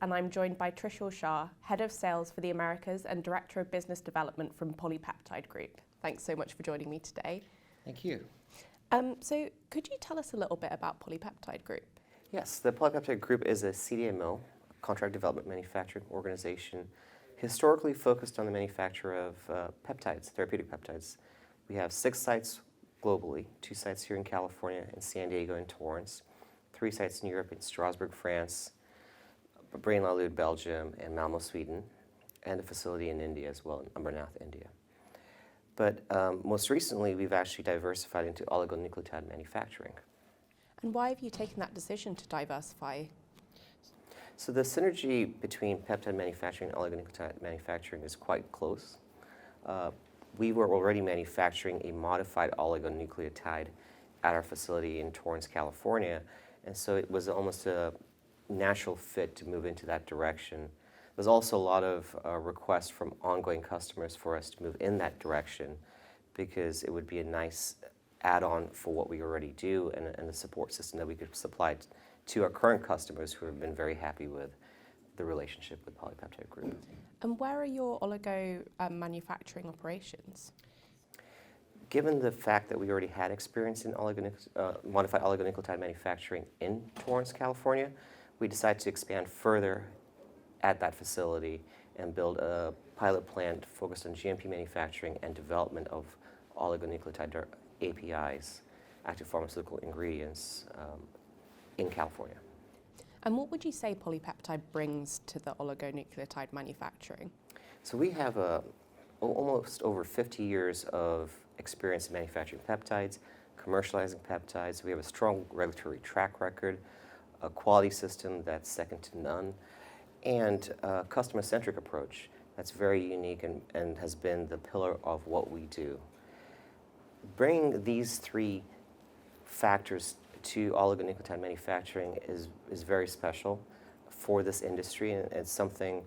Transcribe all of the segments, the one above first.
and I'm joined by Trisha Shah, Head of Sales for the Americas and Director of Business Development from Polypeptide Group. Thanks so much for joining me today. Thank you. So could you tell us a little bit about Polypeptide Group? Yes, the Polypeptide Group is a CDMO, contract development manufacturing organization, historically focused on the manufacture of peptides, therapeutic peptides. We have 6 sites globally, 2 sites here in California, in San Diego and Torrance, 3 sites in Europe, in Strasbourg, France, Braine-l'Alleud, Belgium, and Malmo, Sweden, and a facility in India as well, in Ambernath, India. But most recently, we've actually diversified into oligonucleotide manufacturing. And why have you taken that decision to diversify? So the synergy between peptide manufacturing and oligonucleotide manufacturing is quite close. We were already manufacturing a modified oligonucleotide at our facility in Torrance, California, and so it was almost a natural fit to move into that direction. There's also a lot of requests from ongoing customers for us to move in that direction because it would be a nice add-on for what we already do and the support system that we could supply to our current customers who have been very happy with the relationship with Polypeptide Group. And where are your oligo manufacturing operations? Given the fact that we already had experience in modified oligonucleotide manufacturing in Torrance, California, we decided to expand further at that facility and build a pilot plant focused on GMP manufacturing and development of oligonucleotide APIs, active pharmaceutical ingredients, in California. And what would you say Polypeptide brings to the oligonucleotide manufacturing? So we have almost over 50 years of experience in manufacturing peptides, commercializing peptides. We have a strong regulatory track record, a quality system that's second to none, and a customer-centric approach that's very unique and has been the pillar of what we do. Bringing these 3 factors to oligonucleotide manufacturing is very special for this industry, and it's something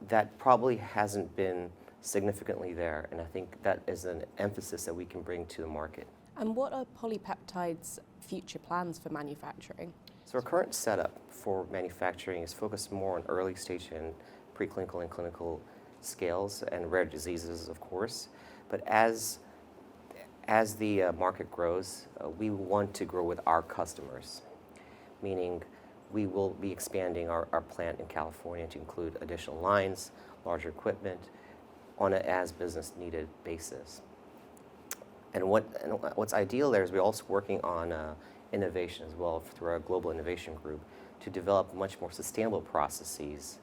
that probably hasn't been significantly there, and I think that is an emphasis that we can bring to the market. And what are Polypeptide's future plans for manufacturing? So our current setup for manufacturing is focused more on early stage and preclinical and clinical scales and rare diseases, of course, but as the market grows, we want to grow with our customers, meaning we will be expanding our plant in California to include additional lines, larger equipment, on an as-business needed basis. And what's ideal there is we're also working on innovation as well through our global innovation group to develop much more sustainable processes.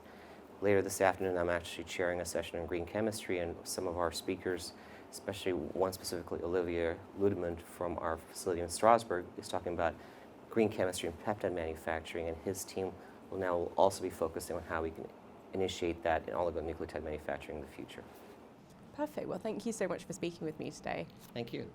Later this afternoon, I'm actually chairing a session on green chemistry, and some of our speakers, especially one specifically, Olivier Ludemund from our facility in Strasbourg, is talking about green chemistry and peptide manufacturing, and his team will now also be focusing on how we can initiate that in oligonucleotide manufacturing in the future. Perfect. Well, thank you so much for speaking with me today. Thank you.